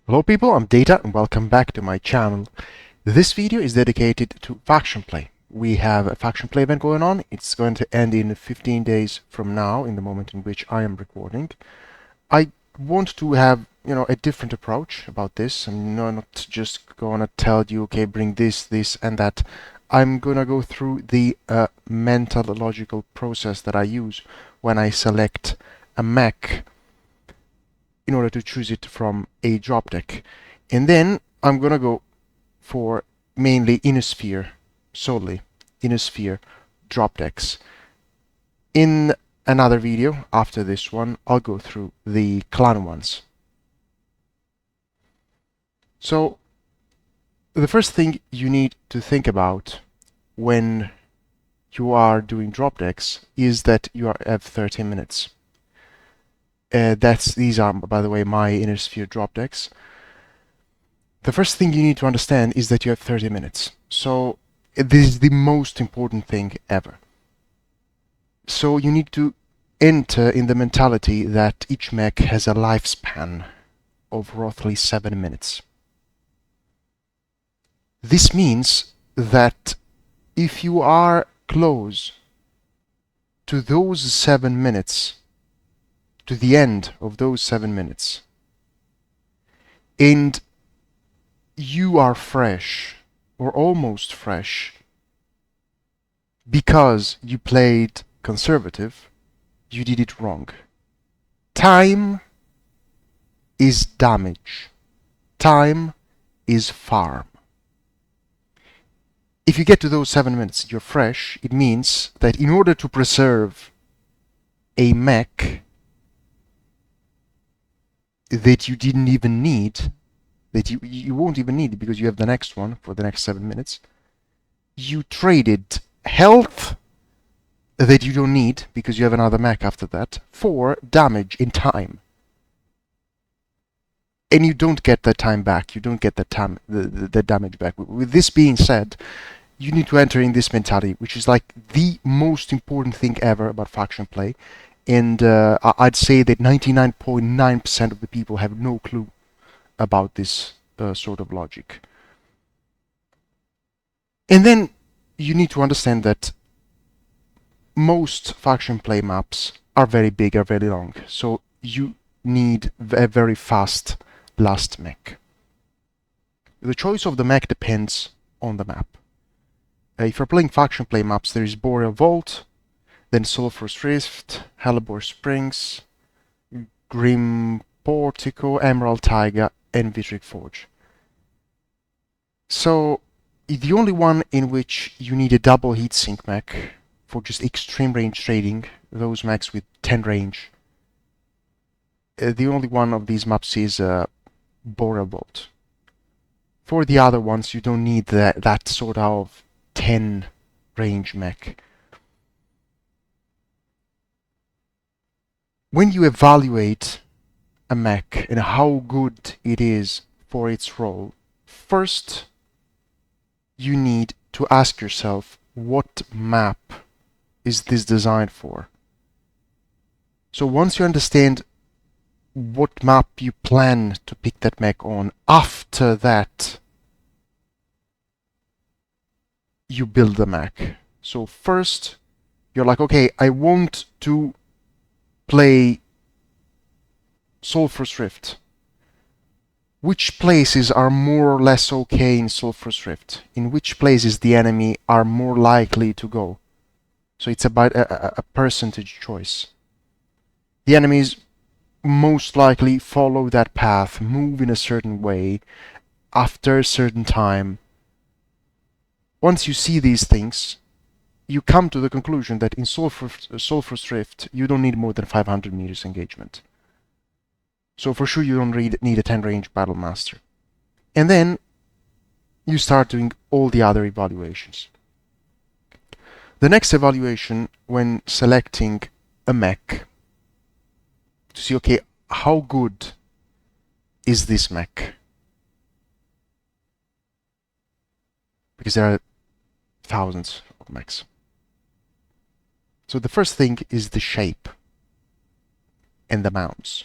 Hello people, I'm Data and welcome back to my channel. This video is dedicated to faction play. We have a faction play event going on. It's going to end in 15 days from now, in the moment in which I am recording. I want to have, a different approach about this. I'm not just gonna tell you, okay, bring this, and that. I'm gonna go through the mental logical process that I use when I select a mech in order to choose it from a drop deck. And then I'm gonna go for mainly Innosphere, solely Innosphere drop decks. In another video after this one, I'll go through the clan ones. So the first thing you need to think about when you are doing drop decks is that you have 30 minutes. These are, by the way, my Innosphere drop decks. The first thing you need to understand is that you have 30 minutes. So this is the most important thing ever. So you need to enter in the mentality that each mech has a lifespan of roughly 7 minutes. This means that if you are close to those 7 minutes, to the end of those 7 minutes, and you are fresh, or almost fresh, because you played conservative, you did it wrong. Time is damage. Time is farm. If you get to those 7 minutes, you're fresh, it means that in order to preserve a mech that you didn't even need, that you won't even need because you have the next one for the next 7 minutes, you traded health that you don't need because you have another mech after that for damage in time. And you don't get that time back. You don't get the damage back. With this being said, you need to enter in this mentality, which is like the most important thing ever about faction play. And I'd say that 99.9% of the people have no clue about this sort of logic. And then you need to understand that most faction play maps are very big, are very long. So you need a very fast last mech. The choice of the mech depends on the map. If you're playing faction play maps, there is Boreal Vault, then Sulphurous Rift, Hellebore Springs, Grim Portico, Emerald Taiga, and Vitric Forge. So the only one in which you need a double heatsink mech for just extreme range trading, those mechs with 10 range, the only one of these maps is Boreal Vault. For the other ones, you don't need that sort of 10 range mech. When you evaluate a mech and how good it is for its role, first you need to ask yourself, what map is this designed for? So once you understand what map you plan to pick that mech on, after that you build the mech. So first you're like, okay, I want to play Sulphurous Rift. Which places are more or less okay in Sulphurous Rift? In which places the enemy are more likely to go? So it's about a percentage choice. The enemies most likely follow that path, move in a certain way, after a certain time. Once you see these things, you come to the conclusion that in Sulphurous Rift, you don't need more than 500 meters engagement. So for sure you don't need a 10 range Battle Master. And then you start doing all the other evaluations. The next evaluation when selecting a mech to see, okay, how good is this mech? Because there are thousands of mechs. So the first thing is the shape and the mounts.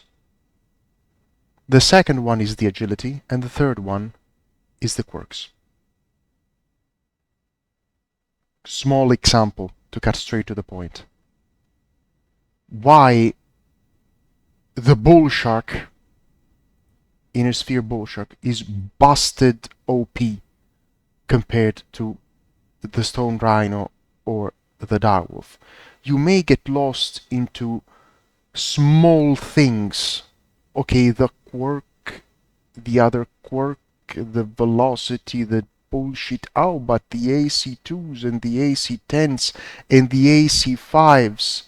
The second one is the agility, and the third one is the quirks. Small example to cut straight to the point. Why the bull shark, inner sphere bull shark, is busted OP compared to the stone rhino or the direwolf. You may get lost into small things. Okay, the quirk, the other quirk, the velocity, the bullshit. Oh, but the AC2s and the AC10s and the AC5s.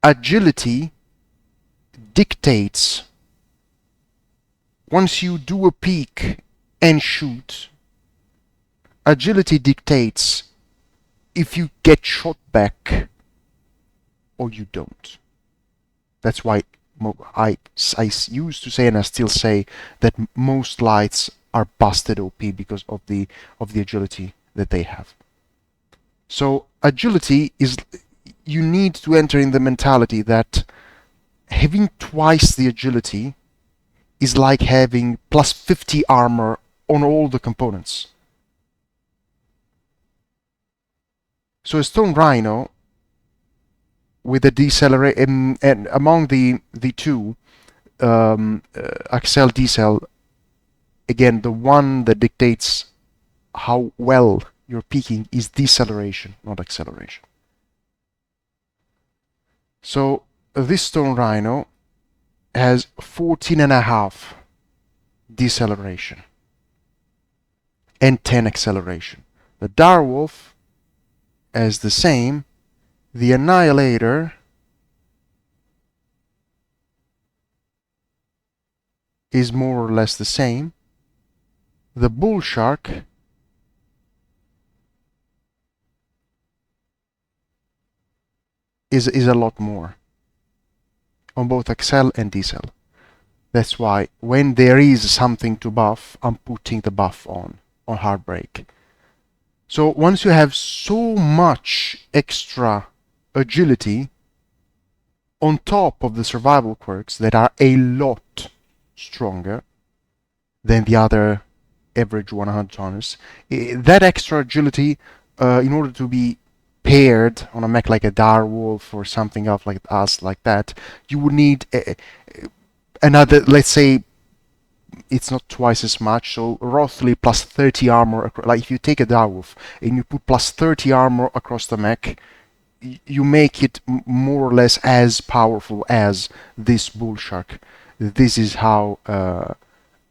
Agility dictates, once you do a peek and shoot, agility dictates if you get shot back or you don't. That's why I used to say, and I still say, that most lights are busted OP because of the agility that they have. So agility is, you need to enter in the mentality that having twice the agility is like having plus 50 armor on all the components. So a stone rhino with a deceleration, and among the two, accel decel, again, the one that dictates how well you're peaking is deceleration, not acceleration. So this stone rhino has 14.5 deceleration and 10 acceleration. The direwolf has the same. The annihilator is more or less the same. The bull shark is a lot more on both accel and decel. That's why when there is something to buff, I'm putting the buff on Heartbreak. So once you have so much extra agility on top of the survival quirks that are a lot stronger than the other average 100 toners, that extra agility, in order to be paired on a mech like a direwolf or something else like us, like that, you would need another, let's say, it's not twice as much, so roughly plus 30 armor. Like if you take a direwolf and you put plus 30 armor across the mech, you make it more or less as powerful as this bull shark. This is how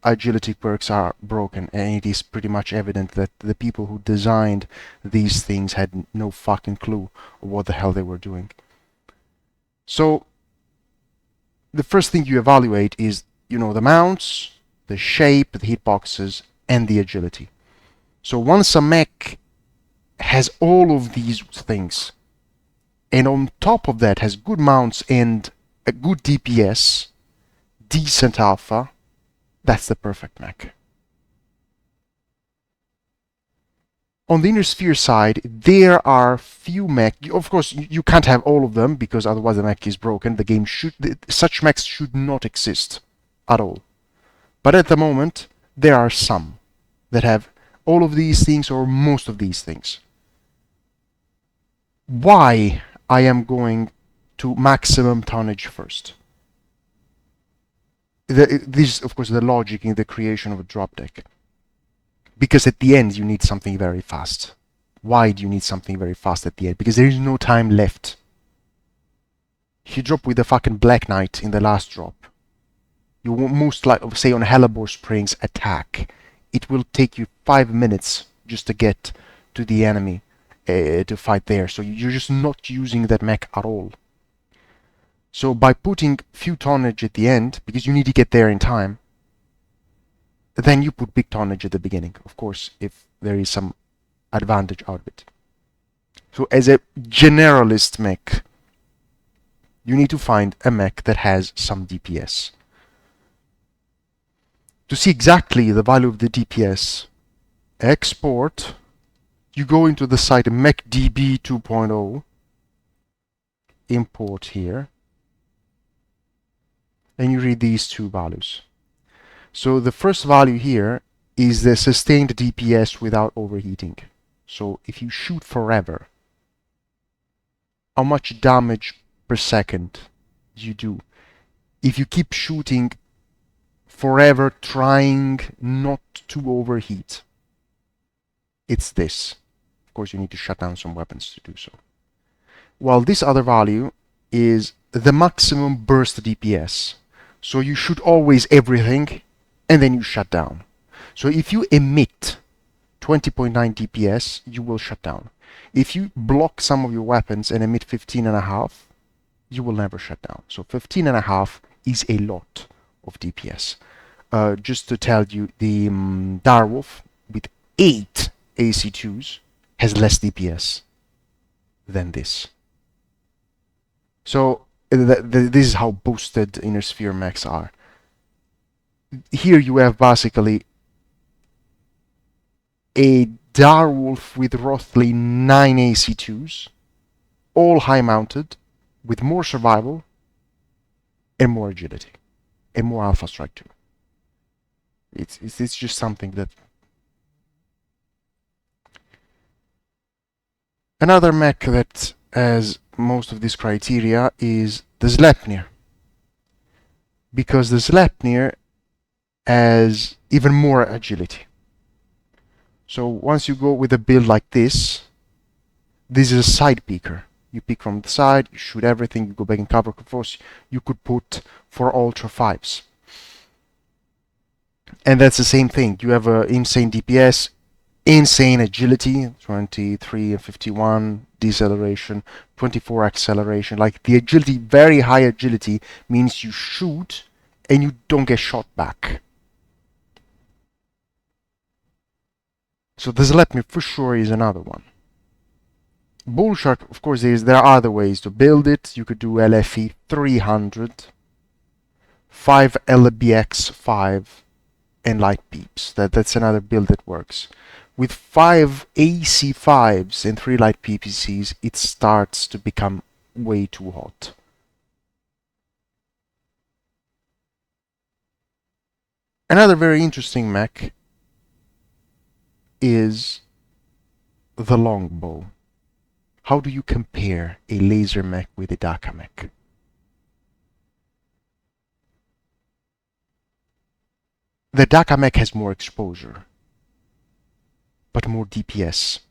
agility quirks are broken, and it is pretty much evident that the people who designed these things had no fucking clue what the hell they were doing. So the first thing you evaluate is, you know, the mounts, the shape, the hitboxes, and the agility. So once a mech has all of these things, and on top of that has good mounts and a good DPS, decent alpha, that's the perfect mech. On the inner sphere side, there are few mech. Of course, you can't have all of them because otherwise the mech is broken. The game such mechs should not exist at all. But at the moment, there are some that have all of these things or most of these things. Why I am going to maximum tonnage first? This is, of course, the logic in the creation of a drop deck. Because at the end, you need something very fast. Why do you need something very fast at the end? Because there is no time left. If you drop with the fucking Black Knight in the last drop, you will most likely, say on Hellebore Springs attack, it will take you 5 minutes just to get to the enemy to fight there. So you're just not using that mech at all. So by putting few tonnage at the end, because you need to get there in time, then you put big tonnage at the beginning, of course, if there is some advantage out of it. So as a generalist mech, you need to find a mech that has some DPS. To see exactly the value of the DPS, export, you go into the site mechdb 2.0, import here, and you read these two values. So the first value here is the sustained DPS without overheating. So if you shoot forever, how much damage per second you do? If you keep shooting forever trying not to overheat, it's this. Of course, you need to shut down some weapons to do so. While this other value is the maximum burst DPS. So you shoot always everything and then you shut down. So if you emit 20.9 DPS, you will shut down. If you block some of your weapons and emit 15.5, you will never shut down. So 15.5 is a lot of DPS. Just to tell you, the Direwolf with 8 AC2s has less DPS than this. So this is how boosted Inner Sphere mechs are. Here you have basically a Direwolf with roughly 9 AC2s, all high mounted, with more survival and more agility, and more Alpha Strike too. It's just something that... Another mech that has most of these criteria is the Sleipnir, because the Sleipnir has even more agility. So once you go with a build like this is a side peeker. You peek from the side, you shoot everything, you go back in cover force. You could put 4 Ultra 5s. And that's the same thing. You have insane DPS, insane agility, 23 and 51 deceleration, 24 acceleration. Like the agility, very high agility, means you shoot and you don't get shot back. So the Sleipnir for sure is another one. Bullshark, of course, there are other ways to build it. You could do LFE 300, 5 LBX 5, and light peeps. That's another build that works. With 5 AC5s and 3 light PPCs, it starts to become way too hot. Another very interesting mech is the longbow. How do you compare a laser mech with a Daka mech? The Daka mech has more exposure, but more DPS.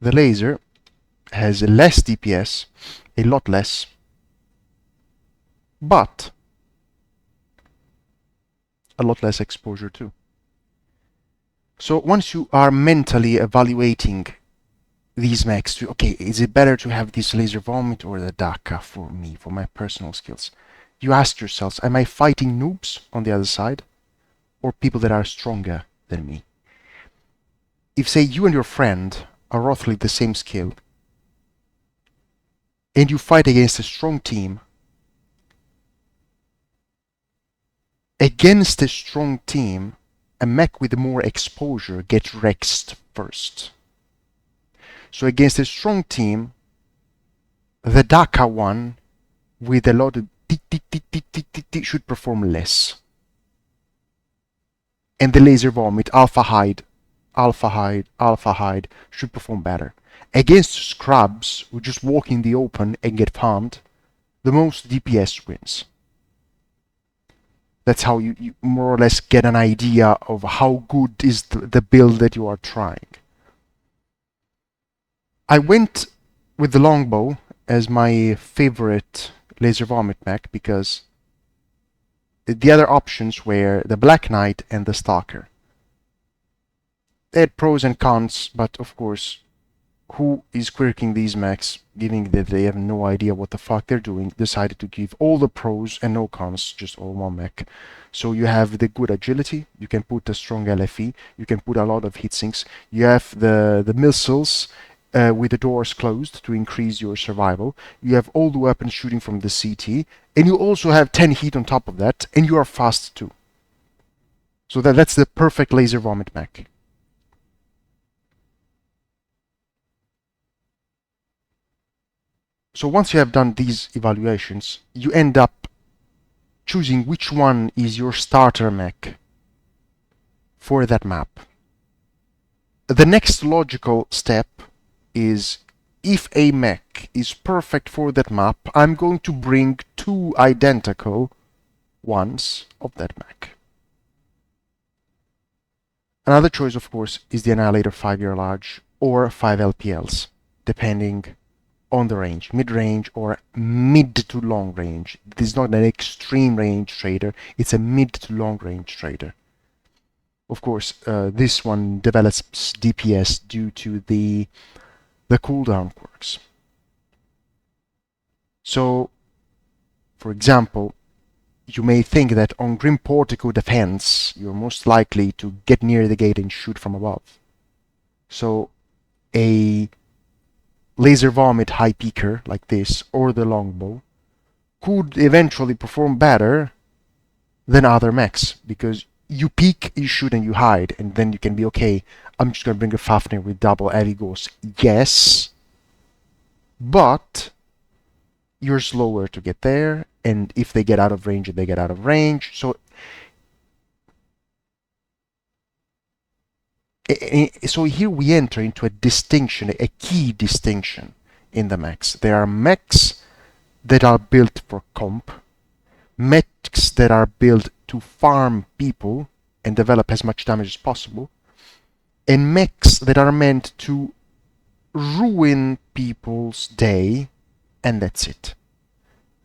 The laser has less DPS, a lot less, but a lot less exposure too. So once you are mentally evaluating these mechs, okay, is it better to have this laser vomit or the Daka for me, for my personal skills? You ask yourselves, am I fighting noobs on the other side or people that are stronger than me? If, say, you and your friend are roughly the same skill and you fight against a strong team, against a strong team, a mech with more exposure gets rexed first. So against a strong team, the Daka one with a lot of should perform less. And the laser vomit, alpha hide, should perform better. Against scrubs who just walk in the open and get farmed, the most DPS wins. That's how you more or less get an idea of how good is the build that you are trying. I went with the longbow as my favorite laser vomit mech because the other options were the Black Knight and the Stalker. They had pros and cons, but of course, who is quirking these mechs, given that they have no idea what the fuck they're doing, decided to give all the pros and no cons, just all one mech. So you have the good agility, you can put a strong LFE, you can put a lot of heatsinks, you have the missiles with the doors closed to increase your survival, you have all the weapons shooting from the CT, and you also have 10 heat on top of that, and you are fast too. So that's the perfect laser vomit mech. So once you have done these evaluations, you end up choosing which one is your starter mech for that map. The next logical step is, if a mech is perfect for that map, I'm going to bring 2 identical ones of that mech. Another choice, of course, is the Annihilator 5-year large or 5 LPLs, depending on the range, mid-range or mid to long range. This is not an extreme range trader, it's a mid to long range trader. Of course, this one develops DPS due to the cooldown quirks. So, for example, you may think that on Grim Portico defense, you're most likely to get near the gate and shoot from above. So, a Laser Vomit high peaker like this, or the longbow, could eventually perform better than other mechs, because you peek, you shoot, and you hide, and then you can be okay. I'm just gonna bring a Fafnir with double heavy ghost. Yes, but you're slower to get there, and if they get out of range, they get out of range. So here we enter into a distinction, a key distinction in the mechs. There are mechs that are built for comp, mechs that are built to farm people and develop as much damage as possible, and mechs that are meant to ruin people's day, and that's it.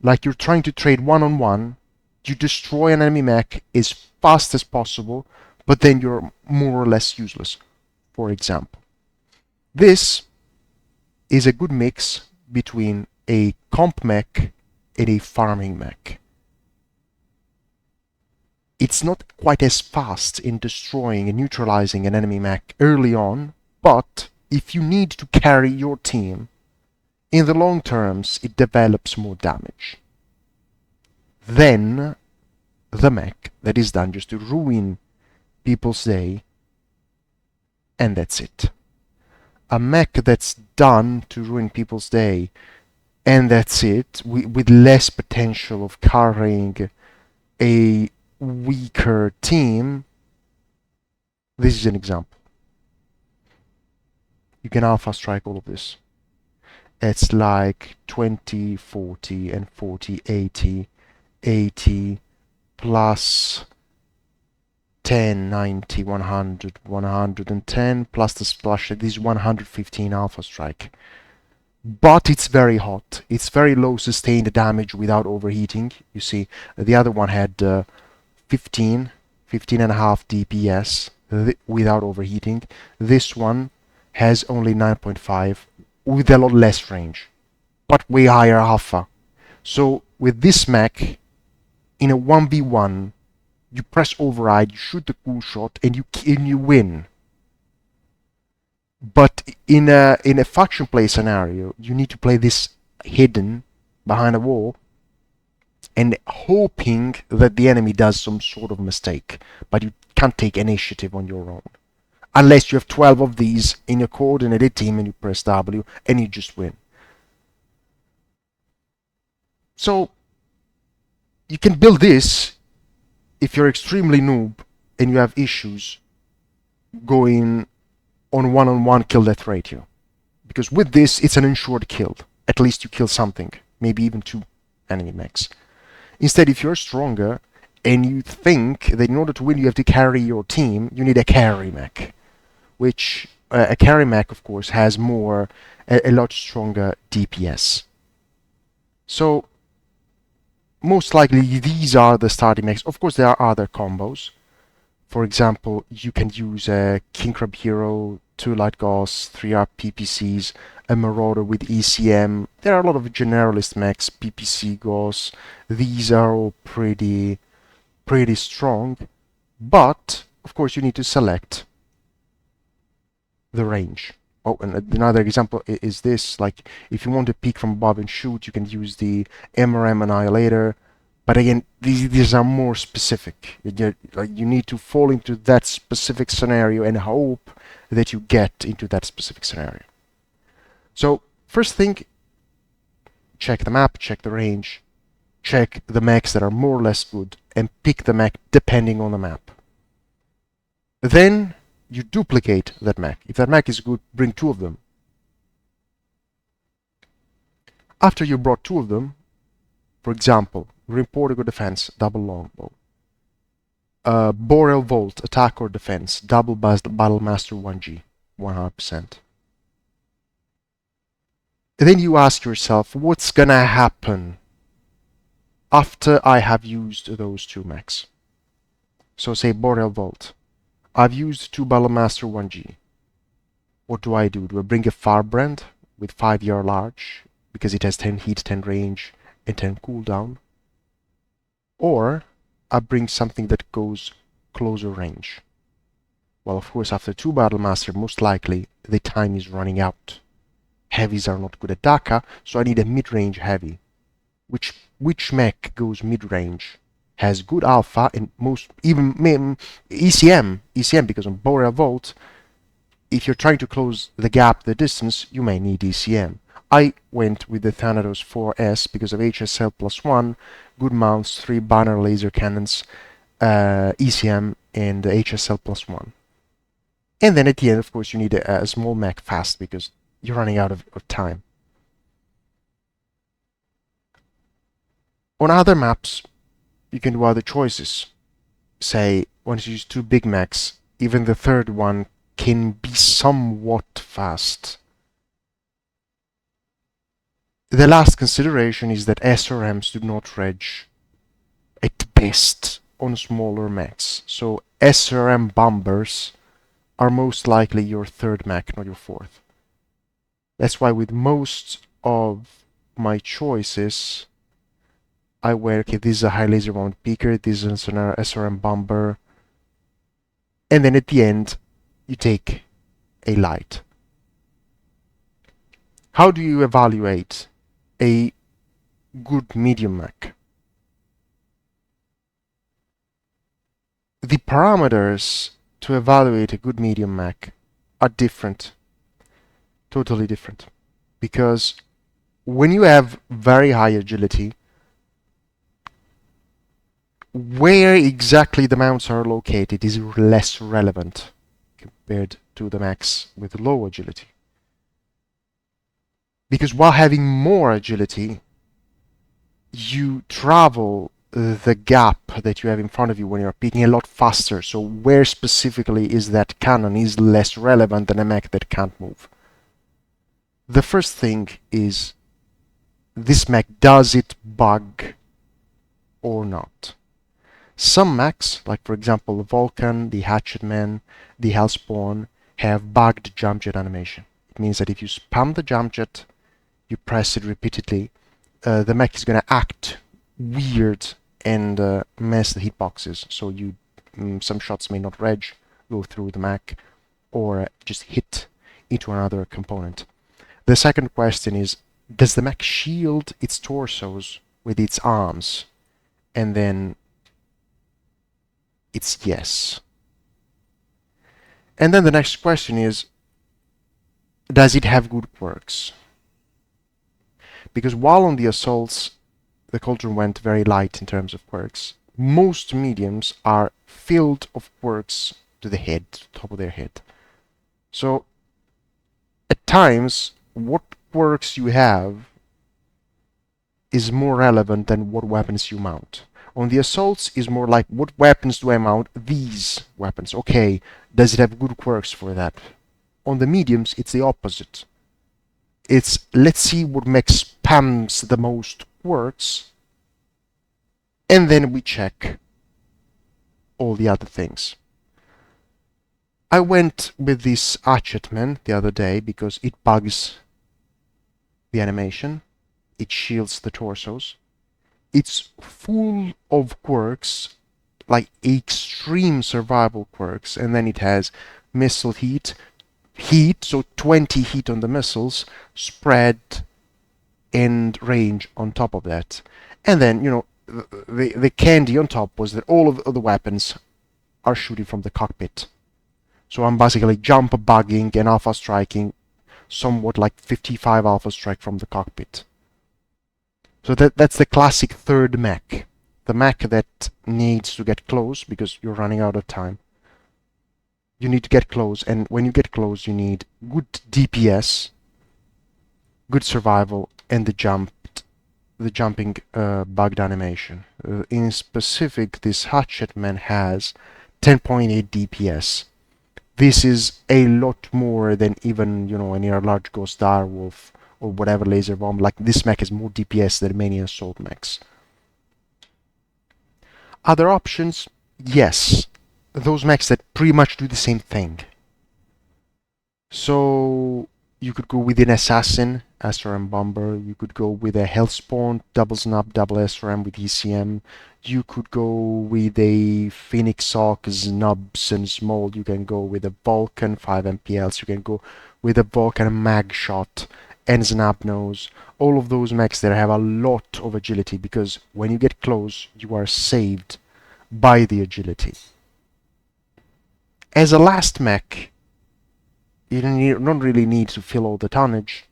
Like you're trying to trade one-on-one, you destroy an enemy mech as fast as possible, but then you're more or less useless, for example. This is a good mix between a comp mech and a farming mech. It's not quite as fast in destroying and neutralizing an enemy mech early on, but if you need to carry your team, in the long terms it develops more damage than the mech that is done just to ruin people's day, and that's it. A mech that's done to ruin people's day, and that's it, with less potential of carrying a weaker team. This is an example. You can alpha strike all of this. It's like 20, 40, and 40, 80, 80, plus 10, 90, 100, 110, plus the splash. This is 115 alpha strike. But it's very hot. It's very low sustained damage without overheating. You see, the other one had 15 and a half DPS without overheating. This one has only 9.5 with a lot less range, but way higher alpha. So with this mech, in a 1v1, you press override, you shoot the cool shot, and you win. But in a faction play scenario, you need to play this hidden behind a wall and hoping that the enemy does some sort of mistake. But you can't take initiative on your own. Unless you have 12 of these in a coordinated team and you press W and you just win. So you can build this if you're extremely noob and you have issues going on one-on-one kill-death ratio. Because with this, it's an ensured kill. At least you kill something. Maybe even 2 enemy mechs. Instead, if you're stronger and you think that in order to win you have to carry your team, you need a carry mech. Which, a carry mech, of course, has a lot stronger DPS. So, most likely these are the starting mechs. Of course, there are other combos. For example, you can use a King Crab Hero, 2 Light Gauss, 3 R PPCs, a Marauder with ECM. There are a lot of generalist mechs, PPC Gauss. These are all pretty strong. But, of course, you need to select the range. Oh, and another example is this. Like, if you want to peek from above and shoot, you can use the MRM Annihilator. But again, these are more specific. You need to fall into that specific scenario and hope that you get into that specific scenario. So, first thing, check the map, check the range, check the mechs that are more or less good, and pick the mech depending on the map. Then you duplicate that mech. If that mech is good, bring 2 of them. After you brought 2 of them, for example, report a good defense, double longbow. Boreal Volt, attack or defense, double Battlemaster 1G, 100%. Then you ask yourself, what's gonna happen after I have used those 2 mechs? So say Boreal Volt. I've used 2 Battlemaster 1G. What do? Do I bring a Firebrand with 5-year large, because it has 10 heat, 10 range, and 10 cooldown? Or I bring something that goes closer range? Well, of course, after 2 Battlemaster, most likely the time is running out. Heavies are not good at Daka, so I need a mid-range heavy. Which mech goes mid-range? Has good alpha and most even ECM, because on Boreal Volt, if you're trying to close the gap, the distance, you may need ECM. I went with the Thanatos 4S because of HSL +1, good mounts, 3 banner laser cannons, ECM, and HSL +1. And then at the end, of course, you need a small mech fast because you're running out of time. On other maps, you can do other choices. Say, once you use 2 big mechs, even the third one can be somewhat fast. The last consideration is that SRMs do not reg at best on smaller mechs. So SRM bombers are most likely your 3rd mech, not your 4th. That's why with most of my choices, I went, okay, this is a high laser wound peaker, this is an SRM bomber, and then at the end, you take a light. How do you evaluate a good medium mech? The parameters to evaluate a good medium mech are different, totally different, because when you have very high agility, where exactly the mounts are located is less relevant compared to the mechs with low agility. Because while having more agility, you travel the gap that you have in front of you when you're peeking a lot faster. So where specifically is that cannon is less relevant than a mech that can't move. The first thing is, this mech, does it bug or not? Some mechs, like for example the Vulcan, the Hatchetman, the Hellspawn, have bugged jump jet animation. It means that if you spam the jump jet, you press it repeatedly, the mech is going to act weird and mess the hitboxes. So you some shots may not reg, go through the mech, or just hit into another component. The second question is, does the mech shield its torsos with its arms? And then it's yes. And then the next question is, does it have good quirks? Because while on the assaults, the Cauldron went very light in terms of quirks, most mediums are filled of quirks to the head, top of their head. So, at times, what quirks you have is more relevant than what weapons you mount. On the assaults is more like, what weapons do I mount? These weapons. Okay, does it have good quirks for that? On the mediums, it's the opposite. It's, let's see what mech spams the most quirks, and then we check all the other things. I went with this Hatchetman the other day because it bugs the animation, it shields the torsos, it's full of quirks, like extreme survival quirks, and then it has missile heat, so 20 heat on the missiles, spread and range on top of that. And then, you know, the candy on top was that all of the weapons are shooting from the cockpit. So I'm basically jump bugging and alpha striking somewhat like 55 alpha strike from the cockpit. So that's the classic third mech. The mech that needs to get close because you're running out of time. You need to get close, and when you get close, you need good DPS, good survival, and the jumping bugged animation. In specific, this Hatchetman has 10.8 DPS. This is a lot more than even, any large ghost direwolf or whatever laser bomb. Like, this mech has more DPS than many assault mechs. Other options, yes. Those mechs that pretty much do the same thing. So you could go with an assassin, SRM bomber. You could go with a Hellspawn, double snap, double SRM with ECM. You could go with a Phoenix Hawk, snubs and small. You can go with a Vulcan, 5 MPLs. You can go with a Vulcan mag shot and snap nose. All of those mechs that have a lot of agility, because when you get close, you are saved by the agility. As a last mech, you don't really need to fill all the tonnage.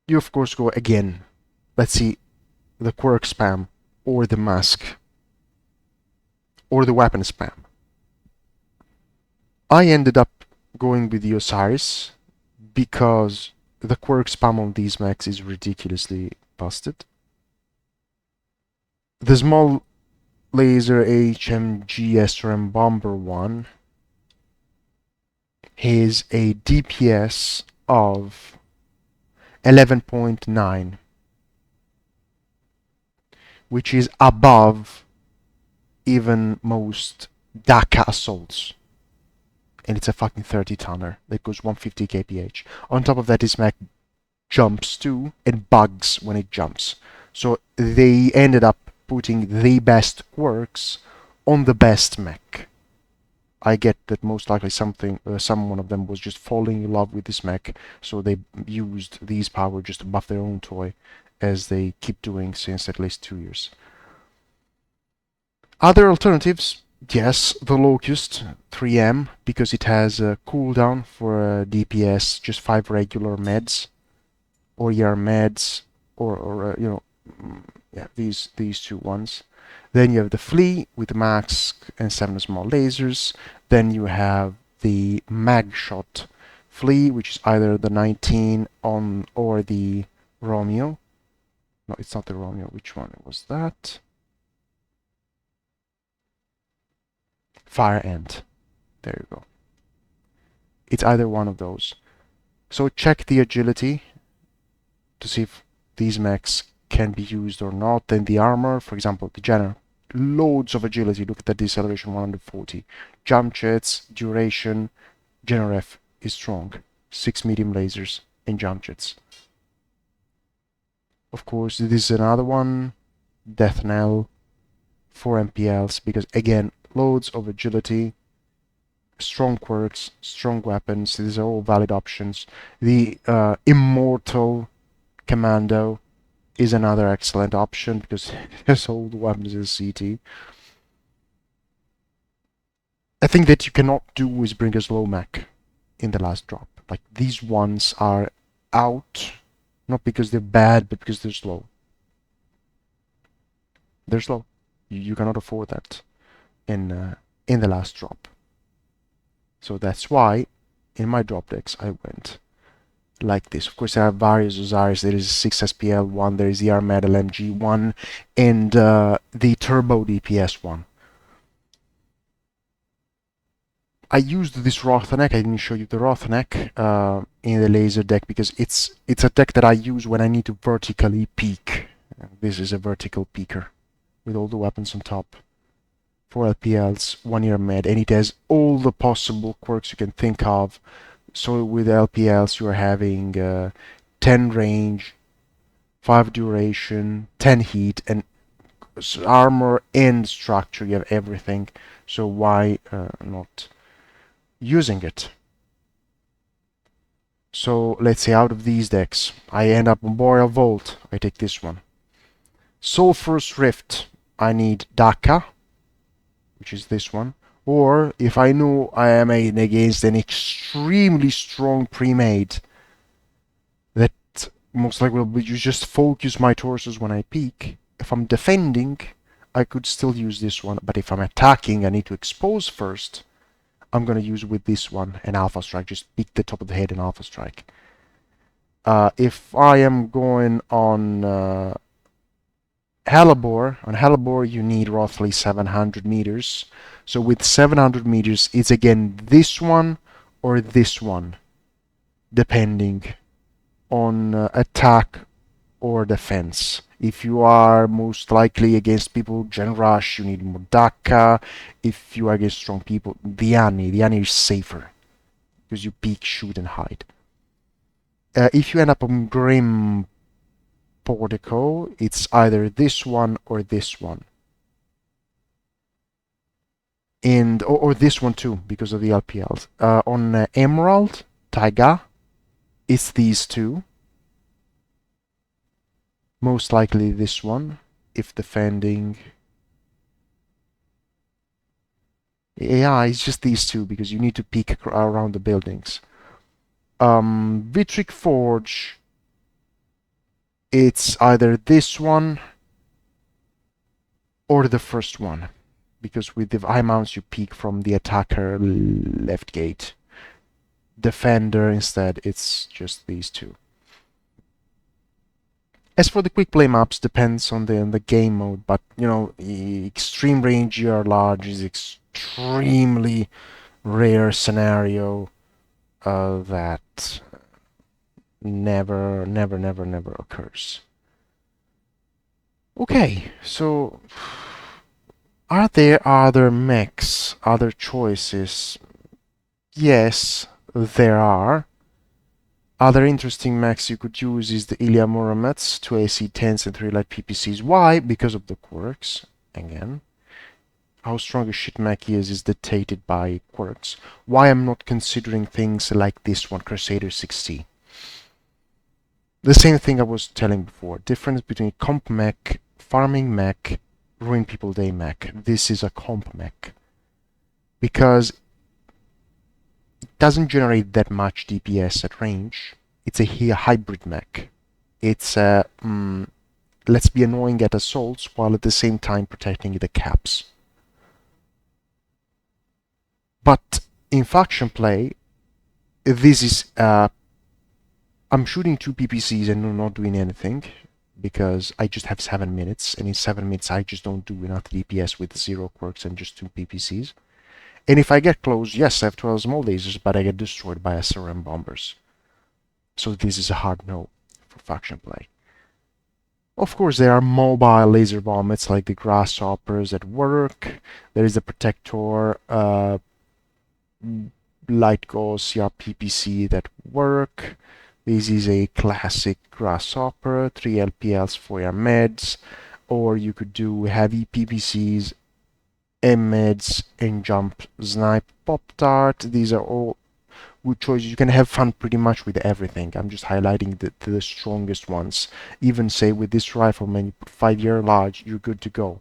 You of course go again. Let's see, the quirk spam, or the mask, or the weapon spam. I ended up going with the Osiris because the quirk spam on these mechs is ridiculously busted. The small laser HMG SRM bomber one has a DPS of 11.9, which is above even most Dhaka assaults. And it's a fucking 30-tonner that goes 150 kph. On top of that, this mech jumps too, and bugs when it jumps. So they ended up putting the best quirks on the best mech. I get that most likely someone of them was just falling in love with this mech, so they used these power just to buff their own toy, as they keep doing since at least 2 years. Other alternatives, yes, the Locust 3M, because it has a cooldown for DPS, just 5 regular meds, or ER meds, or yeah, these two ones. Then you have the Flea with mask and 7 small lasers. Then you have the Magshot Flea, which is either the 19 on or the Romeo. No, it's not the Romeo. Which one was that? Fire Ant. There you go. It's either one of those. So check the agility to see if these mechs can be used or not. Then the armor, for example, the Jenner, loads of agility. Look at the deceleration, 140. Jump jets, duration, Jenner F is strong. 6 medium lasers and jump jets. Of course, this is another one, Death Knell, 4 MPLs, because again, loads of agility, strong quirks, strong weapons. These are all valid options. The Immortal Commando is another excellent option because there's all the weapons in CT. I think that you cannot do is bring a slow mech in the last drop. Like, these ones are out, not because they're bad, but because they're slow. They're slow. You cannot afford that in the last drop. So that's why in my drop decks I went like this. Of course, there are various Osiris. There is 6 SPL one, there is the Armed LMG one, and the Turbo DPS one. I used this Rothanek. I didn't show you the Rothanek in the laser deck because it's a deck that I use when I need to vertically peek. This is a vertical peeker with all the weapons on top. 4 LPLs, 1 year med, and it has all the possible quirks you can think of. So with LPLs you are having 10 range, 5 duration, 10 heat, and armor and structure. You have everything. So why not using it? So let's say out of these decks, I end up on Boreal Vault. I take this one. Sulfurous Rift, I need Dhaka, which is this one. Or if I know I am against an extremely strong pre-made that most likely will you just focus my torsos when I peek. If I'm defending, I could still use this one, but if I'm attacking, I need to expose first. I'm gonna use with this one an alpha strike, just peek the top of the head and alpha strike. If I am going on Hellebore you need roughly 700 meters. So with 700 meters, it's again this one or this one, depending on attack or defense. If you are most likely against people, Gen Rush, you need Modaka. If you are against strong people, the Ani is safer because you peek, shoot, and hide. If you end up on Grim Portico, it's either this one or this one. And or this one too, because of the LPLs. On Emerald, Taiga, it's these two. Most likely this one, if defending. Yeah, it's just these two, because you need to peek around the buildings. Vitric Forge, it's either this one or the first one, because with the high mounts you peek from the attacker left gate. Defender instead, it's just these two. As for the quick play maps, depends on the game mode, but you know, extreme range GR large is extremely rare scenario that never occurs. Okay, so are there other mechs, other choices? Yes, there are. Other interesting mechs you could use is the Ilya Muromets, 2 AC-10s and 3 light PPCs. Why? Because of the quirks, again. How strong a shit mech is dictated by quirks. Why I'm not considering things like this one, Crusader 6C. The same thing I was telling before. Difference between comp mech, farming mech, ruin people day mech. This is a comp mech. Because it doesn't generate that much DPS at range. It's a hybrid mech. It's let's be annoying at assaults while at the same time protecting the caps. But in faction play, this is I'm shooting 2 PPCs and not doing anything because I just have 7 minutes, and in 7 minutes I just don't do enough DPS with 0 quirks and just 2 PPCs. And if I get close, yes, I have 12 small lasers, but I get destroyed by SRM bombers. So this is a hard no for faction play. Of course, there are mobile laser vomits like the grasshoppers that work. There is the protector light gauss CRPPC that work. This is a classic grasshopper, 3 LPLs for your meds, or you could do heavy PPCs, M-meds, and jump snipe pop tart. These are all good choices. You can have fun pretty much with everything. I'm just highlighting the strongest ones. Even say with this rifleman, you put 5-year large, you're good to go.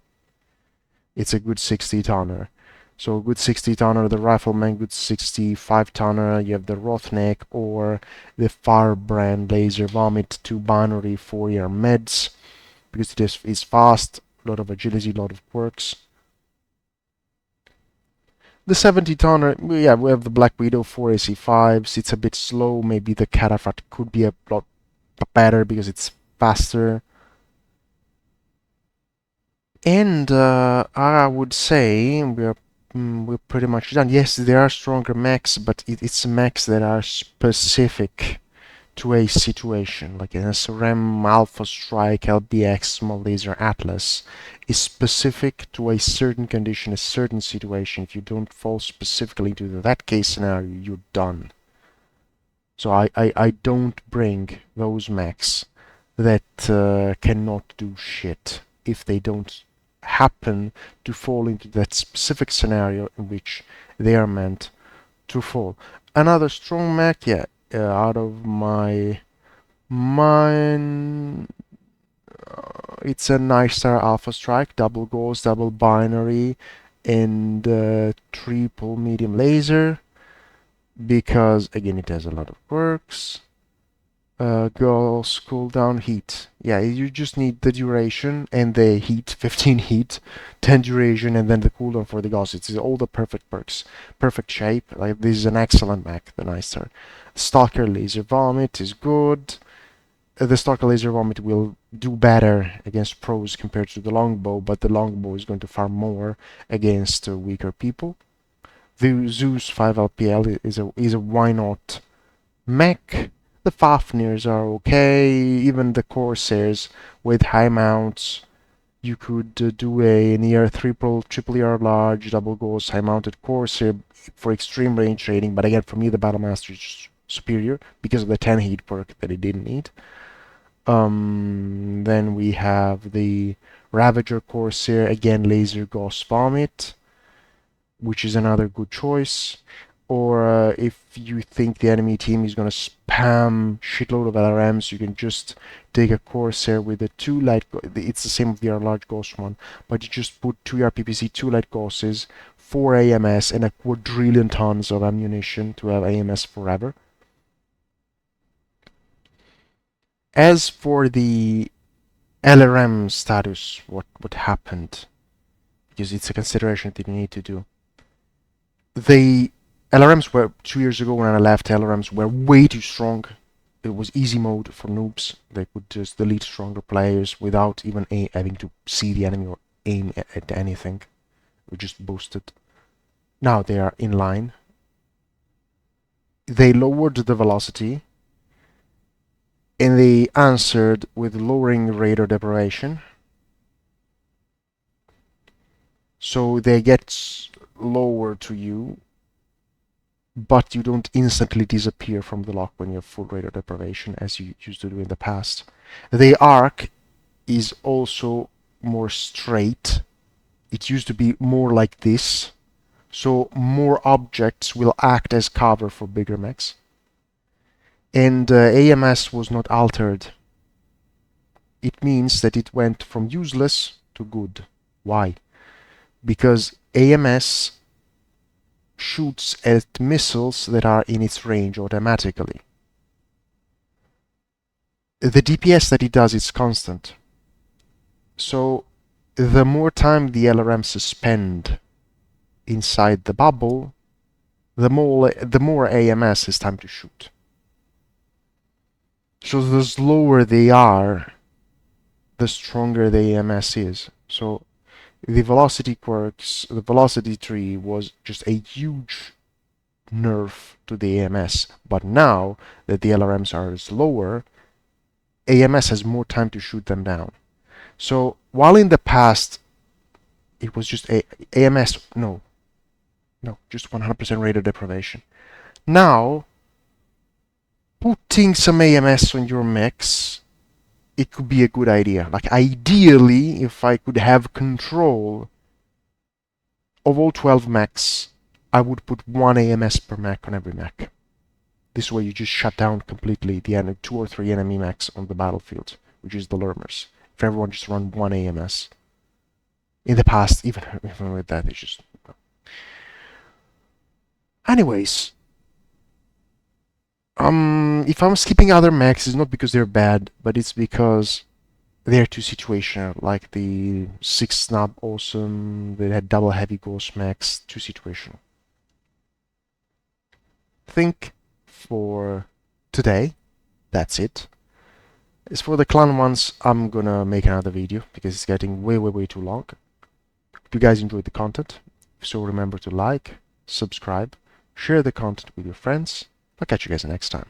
It's a good 60-tonner. So good 60-tonner, the rifleman, good 65-tonner, you have the Rothneck or the Firebrand Laser Vomit 2 binary for your meds, because it is fast, a lot of agility, a lot of quirks. The 70-tonner, yeah, we have the Black Widow 4 AC5s, it's a bit slow, maybe the Cataphract could be a lot better because it's faster. And I would say we're pretty much done. Yes, there are stronger mechs, but it's mechs that are specific to a situation. Like an SRM, Alpha Strike, LBX, Small Laser, Atlas is specific to a certain condition, a certain situation. If you don't fall specifically to that case scenario, you're done. So I don't bring those mechs that cannot do shit if they don't happen to fall into that specific scenario in which they are meant to fall. Another strong mech, yeah, out of my mind, it's a Nightstar Alpha Strike, double gauss, double binary, and triple medium laser, because again it has a lot of quirks. Girls cooldown heat. Yeah, you just need the duration and the heat, 15 heat, 10 duration, and then the cooldown for the ghost. It's all the perfect perks, perfect shape. Like this is an excellent mech, the Nicer. Stalker Laser Vomit is good. The Stalker Laser Vomit will do better against pros compared to the Longbow, but the Longbow is going to farm more against weaker people. The Zeus 5 LPL is a why not mech. The Fafnirs are okay, even the Corsairs with high mounts. You could do an ER triple ER large, double ghost, high mounted Corsair for extreme range trading, but again, for me, the Battlemaster is superior because of the 10 heat perk that it didn't need. Then we have the Ravager Corsair, again, Laser Ghost Vomit, which is another good choice. Or if you think the enemy team is going to spam shitload of LRMs, you can just take a Corsair with a 2 light. It's the same with the large ghost one, but you just put 2 PPC, 2 light ghosts, 4 AMS, and a quadrillion tons of ammunition to have AMS forever. As for the LRM status, what happened? Because it's a consideration that you need to do. The LRMs were 2 years ago when I left. LRMs were way too strong. It was easy mode for noobs. They could just delete stronger players without even having to see the enemy or aim at anything. We just boosted. Now they are in line. They lowered the velocity, and they answered with lowering radar deprivation. So they get lower to you, but you don't instantly disappear from the lock when you have full radar deprivation as you used to do in the past. The arc is also more straight. It used to be more like this, so more objects will act as cover for bigger mechs. And AMS was not altered. It means that it went from useless to good. Why? Because AMS shoots at missiles that are in its range automatically. The DPS that it does is constant. So the more time the LRMs spend inside the bubble, the more AMS is time to shoot. So the slower they are, the stronger the AMS is. So the velocity quirks, the velocity tree was just a huge nerf to the AMS. But now that the LRMs are slower, AMS has more time to shoot them down. So while in the past it was just AMS, no, just 100% radar deprivation. Now, putting some AMS on your mechs, it could be a good idea. Like ideally, if I could have control of all 12 mechs, I would put 1 AMS per mech on every mech. This way you just shut down completely the 2 or 3 enemy mechs on the battlefield, which is the Lurmers. If everyone just run 1 AMS. In the past, even with that, it's just... Anyways, if I'm skipping other mechs, it's not because they're bad, but it's because they're too situational. Like the 6 Snub Awesome, they had double heavy ghost mechs, too situational. Think for today, that's it. As for the clan ones, I'm gonna make another video because it's getting way too long. If you guys enjoyed the content, so remember to like, subscribe, share the content with your friends. I'll catch you guys next time.